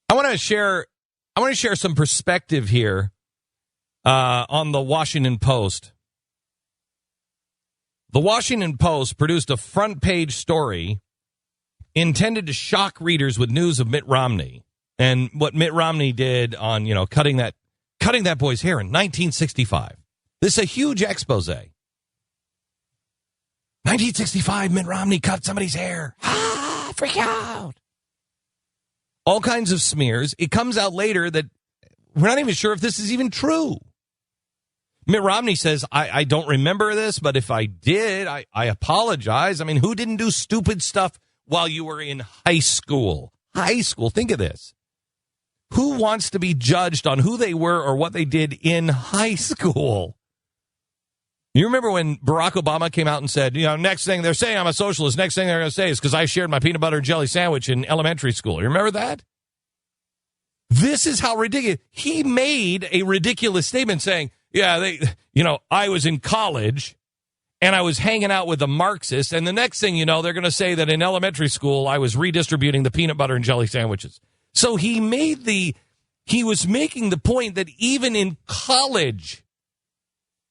I want to share some perspective here on the Washington Post. The Washington Post produced a front-page story intended to shock readers with news of Mitt Romney and what Mitt Romney did on, cutting that boy's hair in 1965. This is a huge expose. 1965, Mitt Romney cut somebody's hair. Freak out. All kinds of smears. It comes out later that we're not even sure if this is even true. Mitt Romney says, I don't remember this, but if I did, I apologize. I mean, who didn't do stupid stuff while you were in high school? High school, think of this. Who wants to be judged on who they were or what they did in high school? You remember when Barack Obama came out and said, next thing they're saying I'm a socialist, next thing they're going to say is because I shared my peanut butter and jelly sandwich in elementary school. You remember that? This is how ridiculous. He made a ridiculous statement saying, I was in college and I was hanging out with the Marxists, and the next thing you know, they're going to say that in elementary school I was redistributing the peanut butter and jelly sandwiches. So he was making the point that even in college,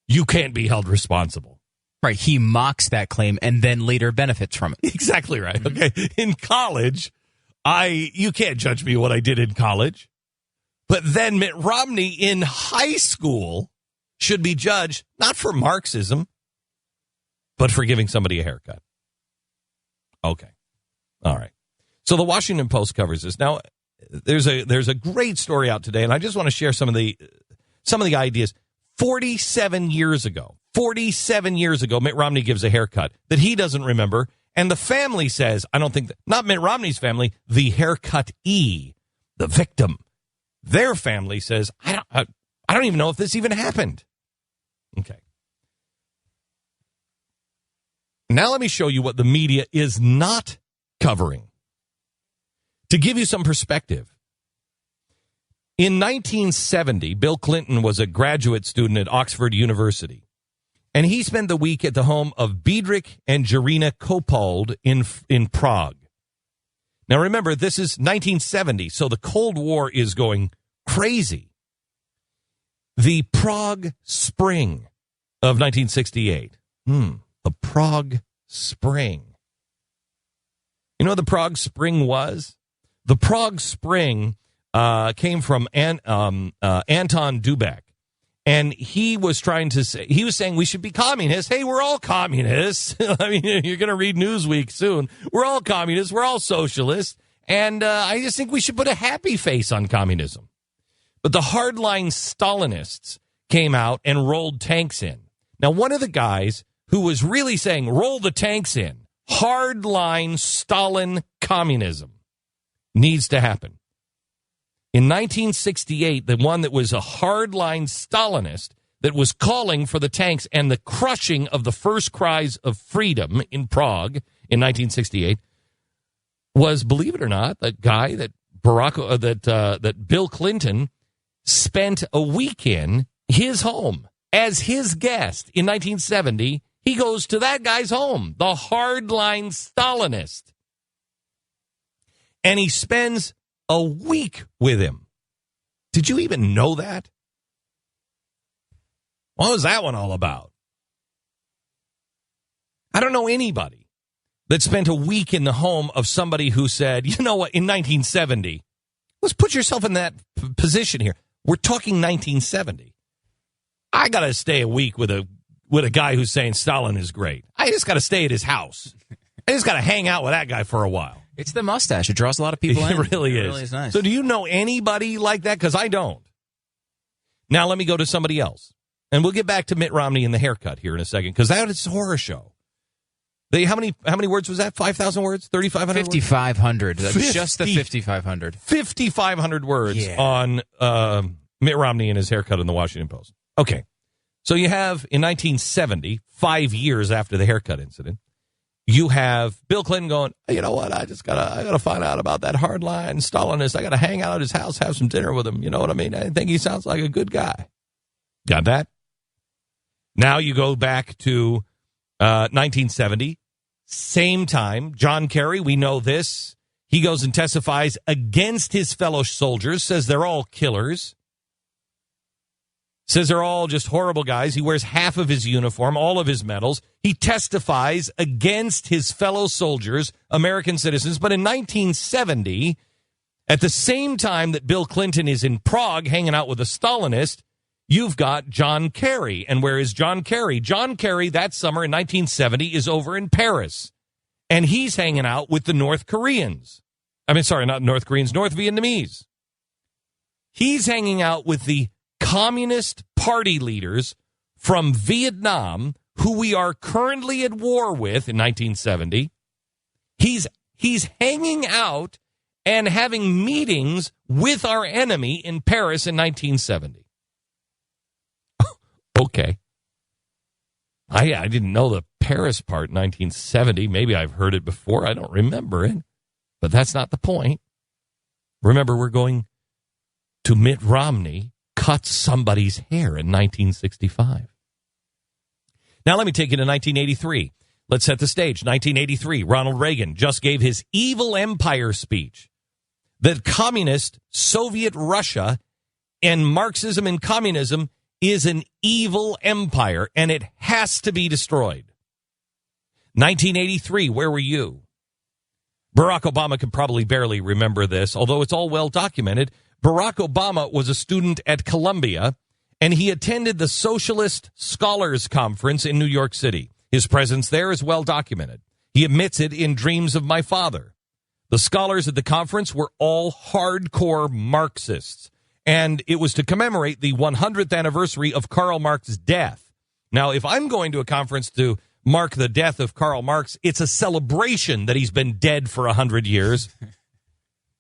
you can't be held responsible. Right. He mocks that claim and then later benefits from it. Exactly right. Okay. In college, you can't judge me what I did in college. But then Mitt Romney in high school should be judged not for Marxism, but for giving somebody a haircut. Okay. All right. So the Washington Post covers this. Now, there's a great story out today, and I just want to share some of the ideas. 47 years ago, Mitt Romney gives a haircut that he doesn't remember, and the family says, not Mitt Romney's family, the haircut-ee, the victim. Their family says, I don't even know if this even happened. Okay. Now let me show you what the media is not covering. To give you some perspective. In 1970, Bill Clinton was a graduate student at Oxford University, and he spent the week at the home of Bedřich and Jarina Kopold in Prague. Now remember, this is 1970, so the Cold War is going crazy. The Prague Spring of 1968. The Prague Spring. You know what the Prague Spring was? The Prague Spring came from Anton Dubek, and he was saying we should be communists. Hey, we're all communists. I mean, you're going to read Newsweek soon. We're all communists. We're all socialists, and I just think we should put a happy face on communism. But the hardline Stalinists came out and rolled tanks in. Now, one of the guys who was really saying, roll the tanks in, hardline Stalin communism needs to happen. In 1968, the one that was a hardline Stalinist that was calling for the tanks and the crushing of the first cries of freedom in Prague in 1968 was, believe it or not, that guy that Bill Clinton spent a week in his home as his guest in 1970. He goes to that guy's home, the hardline Stalinist, and he spends a week with him. Did you even know that? What was that one all about? I don't know anybody that spent a week in the home of somebody who said, you know what, in 1970, let's put yourself in that position here. We're talking 1970. I got to stay a week with a guy who's saying Stalin is great. I just got to stay at his house. I just got to hang out with that guy for a while. It's the mustache. It draws a lot of people in. It really is nice. So do you know anybody like that? Because I don't. Now let me go to somebody else. And we'll get back to Mitt Romney and the haircut here in a second, because that is a horror show. How many words was that? 5,000 words? 3,500 words? 5,500. Just the 5,500. 5,500 words on Mitt Romney and his haircut in the Washington Post. Okay. So you have, in 1970, 5 years after the haircut incident, you have Bill Clinton going, you know what, I gotta find out about that hardline Stalinist. I gotta hang out at his house, have some dinner with him. You know what I mean? I think he sounds like a good guy. Got that? Now you go back to 1970, same time. John Kerry, we know this. He goes and testifies against his fellow soldiers, says they're all killers, says they're all just horrible guys. He wears half of his uniform, all of his medals. He testifies against his fellow soldiers, American citizens. But in 1970, at the same time that Bill Clinton is in Prague hanging out with a Stalinist, you've got John Kerry. And where is John Kerry? John Kerry, that summer in 1970, is over in Paris. And he's hanging out with the North Koreans. Not North Koreans, North Vietnamese. He's hanging out with the Communist Party leaders from Vietnam, who we are currently at war with in 1970. He's hanging out and having meetings with our enemy in Paris in 1970. Okay. I didn't know the Paris part in 1970. Maybe I've heard it before. I don't remember it. But that's not the point. Remember, we're going to Mitt Romney cuts somebody's hair in 1965. Now let me take you to 1983. Let's set the stage. 1983, Ronald Reagan just gave his evil empire speech that communist Soviet Russia and Marxism and communism is an evil empire, and it has to be destroyed. 1983, where were you? Barack Obama can probably barely remember this, although it's all well documented. Barack Obama was a student at Columbia, and he attended the Socialist Scholars Conference in New York City. His presence there is well documented. He admits it in Dreams of My Father. The scholars at the conference were all hardcore Marxists, and it was to commemorate the 100th anniversary of Karl Marx's death. Now, if I'm going to a conference to mark the death of Karl Marx, it's a celebration that he's been dead for 100 years,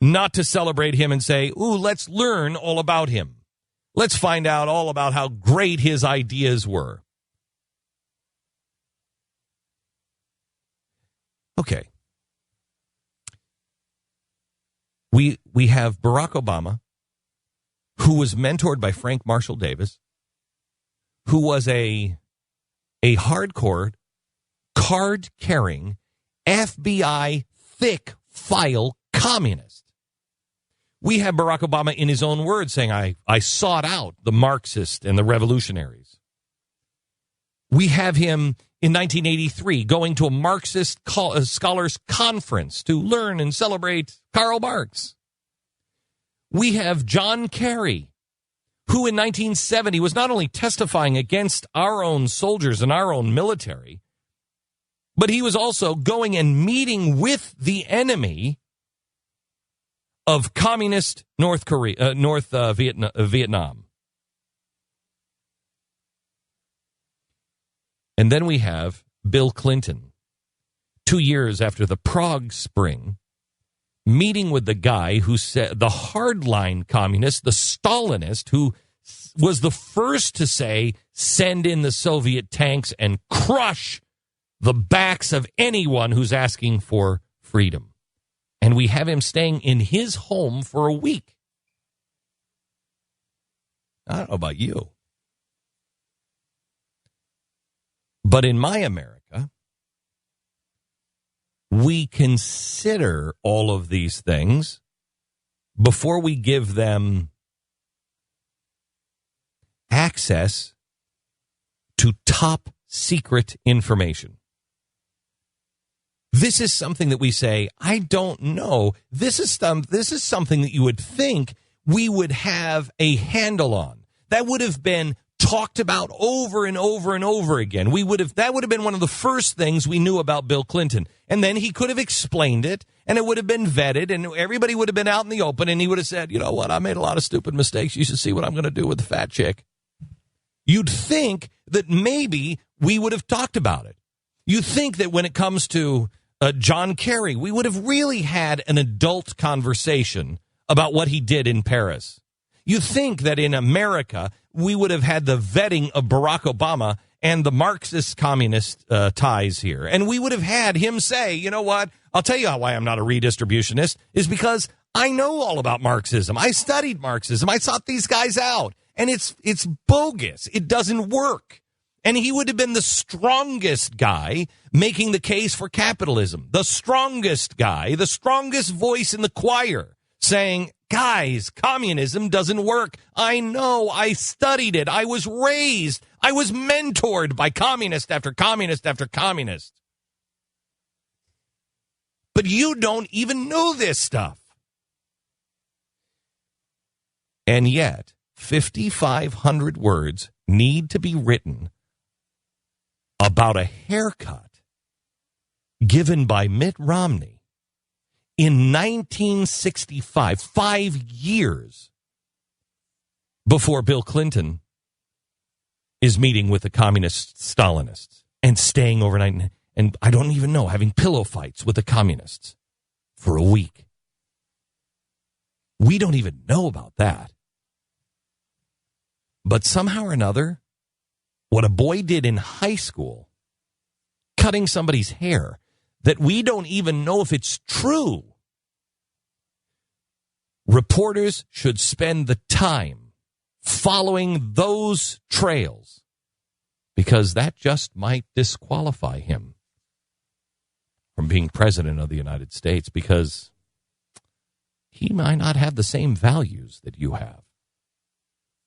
not to celebrate him and say, ooh, let's learn all about him. Let's find out all about how great his ideas were. Okay. We have Barack Obama, who was mentored by Frank Marshall Davis, who was a hardcore, card-carrying, FBI thick-file communist. We have Barack Obama in his own words saying, I sought out the Marxists and the revolutionaries. We have him in 1983 going to a Marxist scholars conference to learn and celebrate Karl Marx. We have John Kerry, who in 1970 was not only testifying against our own soldiers and our own military, but he was also going and meeting with the enemy of communist Vietnam. And then we have Bill Clinton, 2 years after the Prague Spring, meeting with the guy who said, the hardline communist, the Stalinist, who was the first to say, send in the Soviet tanks and crush the backs of anyone who's asking for freedom. And we have him staying in his home for a week. I don't know about you. But in my America, we consider all of these things before we give them access to top secret information. This is something that we say, I don't know. This is something that you would think we would have a handle on. That would have been talked about over and over and over again. That would have been one of the first things we knew about Bill Clinton. And then he could have explained it, and it would have been vetted, and everybody would have been out in the open, and he would have said, you know what, I made a lot of stupid mistakes. You should see what I'm going to do with the fat chick. You'd think that maybe we would have talked about it. You'd think that when it comes to John Kerry, we would have really had an adult conversation about what he did in Paris. You think that in America, we would have had the vetting of Barack Obama and the Marxist communist ties here. And we would have had him say, you know what, I'll tell you why I'm not a redistributionist, is because I know all about Marxism. I studied Marxism. I sought these guys out. And it's bogus. It doesn't work. And he would have been the strongest guy making the case for capitalism. The strongest guy, the strongest voice in the choir saying, guys, communism doesn't work. I know. I studied it. I was raised. I was mentored by communist after communist after communist. But you don't even know this stuff. And yet, 5,500 words need to be written about a haircut given by Mitt Romney in 1965, 5 years before Bill Clinton is meeting with the communist Stalinists and staying overnight, and I don't even know, having pillow fights with the communists for a week. We don't even know about that. But somehow or another, what a boy did in high school, cutting somebody's hair, that we don't even know if it's true. Reporters should spend the time following those trails, because that just might disqualify him from being president of the United States, because he might not have the same values that you have.